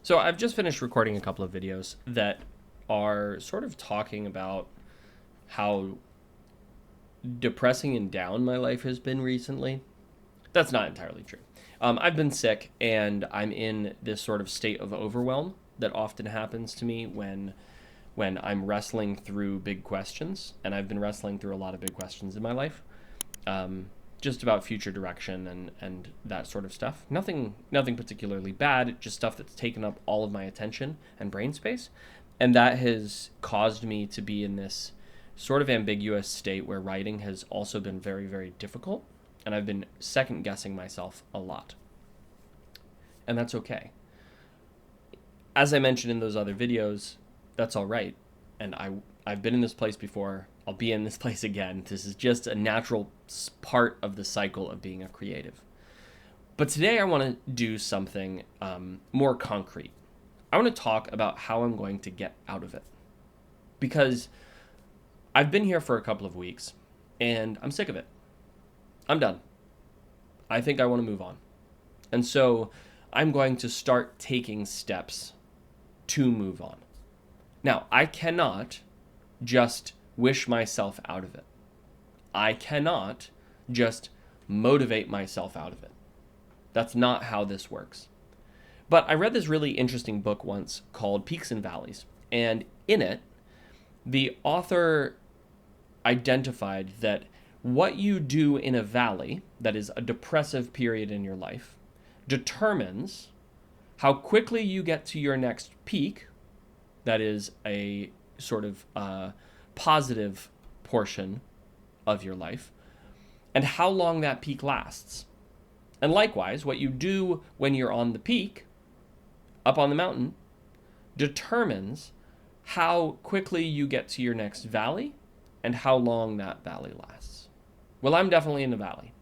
So I've just finished recording a couple of videos that are sort of talking about how depressing and down my life has been recently. That's not entirely true. I've been sick and I'm in this sort of state of overwhelm that often happens to me when I'm wrestling through big questions, and I've been wrestling through a lot of big questions in my life. Just about future direction and that sort of stuff. Nothing particularly bad, just stuff that's taken up all of my attention and brain space. And that has caused me to be in this sort of ambiguous state where writing has also been very, very difficult. And I've been second guessing myself a lot. And that's okay. As I mentioned in those other videos, that's all right. And I've been in this place before. I'll be in this place again. This is just a natural part of the cycle of being a creative. But today I want to do something more concrete. I want to talk about how I'm going to get out of it. Because I've been here for a couple of weeks and I'm sick of it. I'm done. I think I want to move on. And so I'm going to start taking steps to move on. Now, I cannot just wish myself out of it. I cannot just motivate myself out of it. That's not how this works. But I read this really interesting book once called Peaks and Valleys. And in it, the author identified that what you do in a valley, that is a depressive period in your life, determines how quickly you get to your next peak, that is a sort of positive portion of your life, and how long that peak lasts. And likewise, what you do when you're on the peak, up on the mountain, determines how quickly you get to your next valley and how long that valley lasts. Well, I'm definitely in the valley.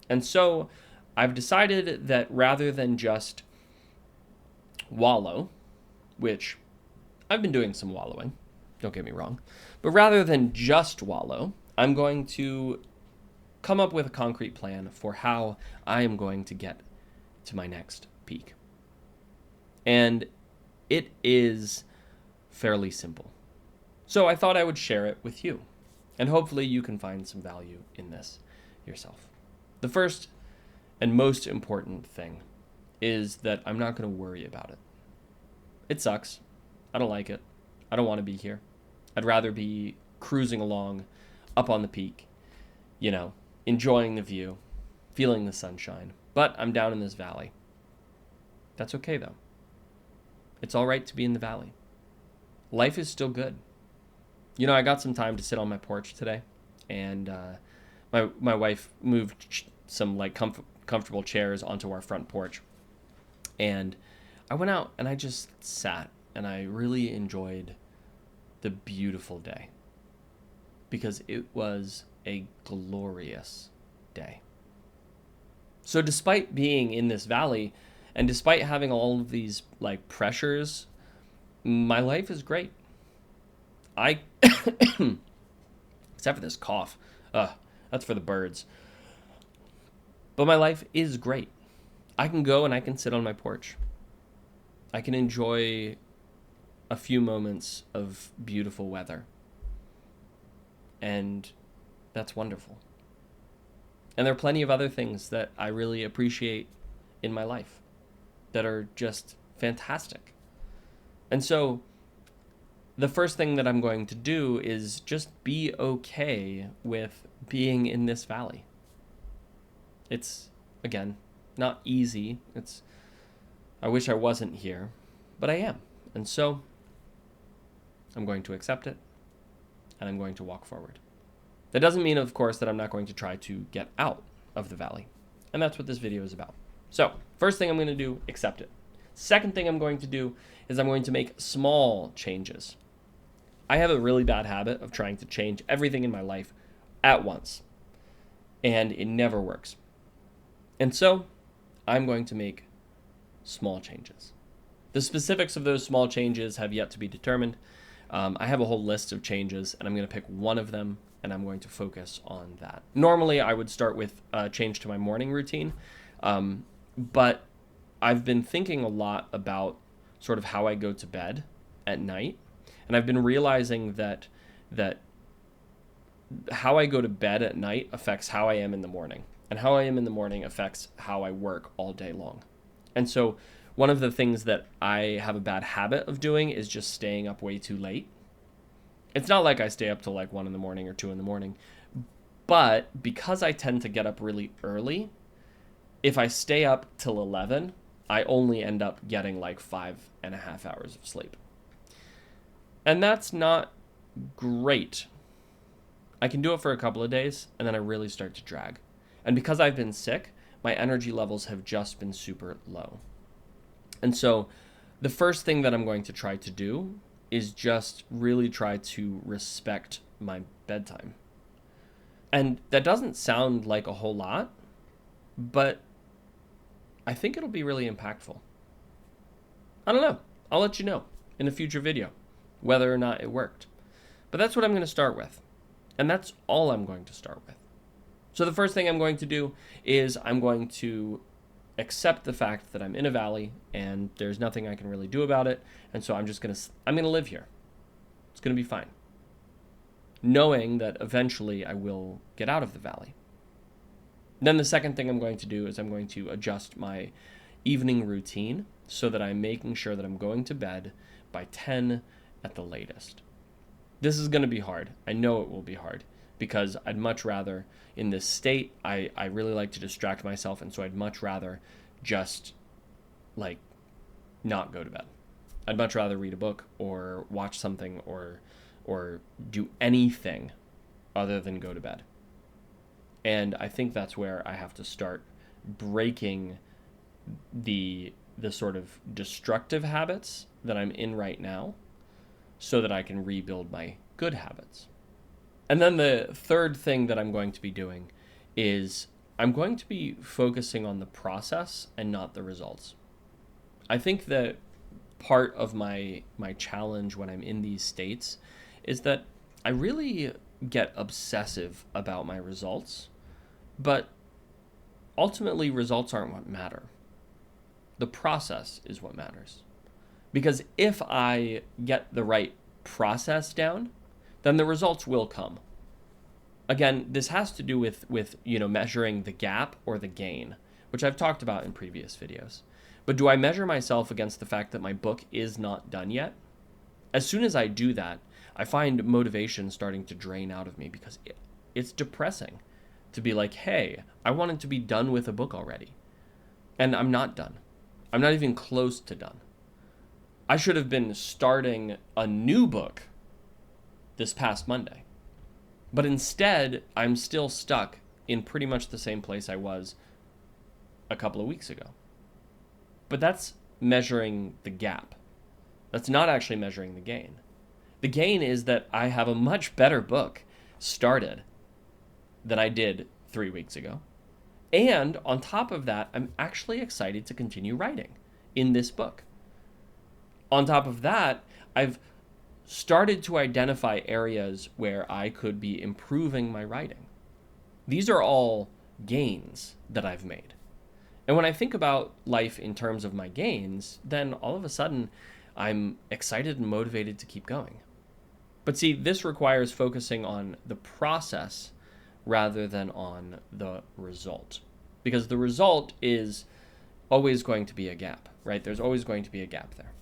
And so I've decided that rather than just wallow, which I've been doing some wallowing, don't get me wrong, but rather than just wallow, I'm going to come up with a concrete plan for how I am going to get to my next peak. And it is fairly simple. So I thought I would share it with you, and hopefully you can find some value in this yourself. The first and most important thing is that I'm not going to worry about it. It sucks. I don't like it. I don't want to be here. I'd rather be cruising along up on the peak, enjoying the view, feeling the sunshine. But I'm down in this valley. That's okay, though. It's all right to be in the valley. Life is still good. I got some time to sit on my porch today, and my wife moved some comfortable chairs onto our front porch. And I went out and I just sat, and I really enjoyed the beautiful day because it was a glorious day. So despite being in this valley and despite having all of these pressures, my life is great. Except for this cough. That's for the birds. But my life is great. I can go and I can sit on my porch. I can enjoy a few moments of beautiful weather. And that's wonderful. And there are plenty of other things that I really appreciate in my life that are just fantastic. And so the first thing that I'm going to do is just be okay with being in this valley. It's, again, not easy. I wish I wasn't here, but I am. And so I'm going to accept it, and I'm going to walk forward. That doesn't mean, of course, that I'm not going to try to get out of the valley. And that's what this video is about. So, first thing I'm going to do, accept it. Second thing I'm going to do is I'm going to make small changes. I have a really bad habit of trying to change everything in my life at once, and it never works. And so I'm going to make small changes. The specifics of those small changes have yet to be determined. I have a whole list of changes, and I'm going to pick one of them, and I'm going to focus on that. Normally, I would start with a change to my morning routine, but I've been thinking a lot about sort of how I go to bed at night. And I've been realizing that how I go to bed at night affects how I am in the morning. And how I am in the morning affects how I work all day long. And so one of the things that I have a bad habit of doing is just staying up way too late. It's not like I stay up till like 1 in the morning or 2 in the morning, but because I tend to get up really early, if I stay up till 11, I only end up getting like 5.5 hours of sleep. And that's not great. I can do it for a couple of days, and then I really start to drag. And because I've been sick, my energy levels have just been super low. And so the first thing that I'm going to try to do is just really try to respect my bedtime. And that doesn't sound like a whole lot, but I think it'll be really impactful. I don't know. I'll let you know in a future video whether or not it worked. But that's what I'm going to start with. And that's all I'm going to start with. So the first thing I'm going to do is I'm going to accept the fact that I'm in a valley and there's nothing I can really do about it. And so I'm going to live here. It's going to be fine. Knowing that eventually I will get out of the valley. Then the second thing I'm going to do is I'm going to adjust my evening routine so that I'm making sure that I'm going to bed by 10 at the latest. This is going to be hard. I know it will be hard because I'd much rather, in this state, I really like to distract myself, and so I'd much rather just, like, not go to bed. I'd much rather read a book or watch something or do anything other than go to bed. And I think that's where I have to start breaking the sort of destructive habits that I'm in right now so that I can rebuild my good habits. And then the third thing that I'm going to be doing is I'm going to be focusing on the process and not the results. I think that part of my challenge when I'm in these states is that I really get obsessive about my results, but ultimately results aren't what matter. The process is what matters. Because if I get the right process down, then the results will come. Again, this has to do with measuring the gap or the gain, which I've talked about in previous videos. But do I measure myself against the fact that my book is not done yet? As soon as I do that, I find motivation starting to drain out of me because it's depressing to be like, hey, I wanted to be done with a book already. And I'm not done. I'm not even close to done. I should have been starting a new book this past Monday. But instead, I'm still stuck in pretty much the same place I was a couple of weeks ago. But that's measuring the gap. That's not actually measuring the gain. The gain is that I have a much better book started than I did 3 weeks ago. And on top of that, I'm actually excited to continue writing in this book. On top of that, I've started to identify areas where I could be improving my writing. These are all gains that I've made. And when I think about life in terms of my gains, then all of a sudden I'm excited and motivated to keep going. But see, this requires focusing on the process rather than on the result. Because the result is always going to be a gap, right? There's always going to be a gap there.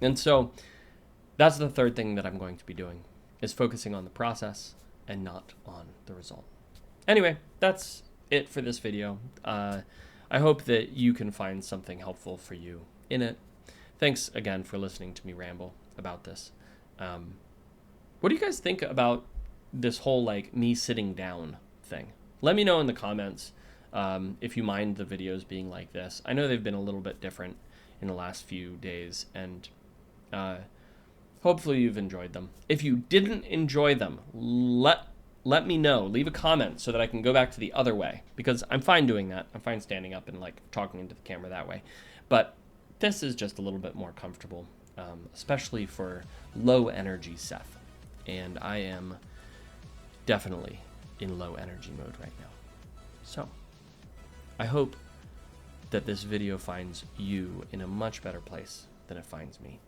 And so that's the third thing that I'm going to be doing, is focusing on the process and not on the result. Anyway, that's it for this video. I hope that you can find something helpful for you in it. Thanks again for listening to me ramble about this. What do you guys think about this whole me sitting down thing? Let me know in the comments if you mind the videos being like this. I know they've been a little bit different in the last few days, and hopefully you've enjoyed them. If you didn't enjoy them, let me know. Leave a comment so that I can go back to the other way, because I'm fine doing that. I'm fine standing up and talking into the camera that way. But this is just a little bit more comfortable, especially for low energy Seth. And I am definitely in low energy mode right now. So I hope that this video finds you in a much better place then it finds me.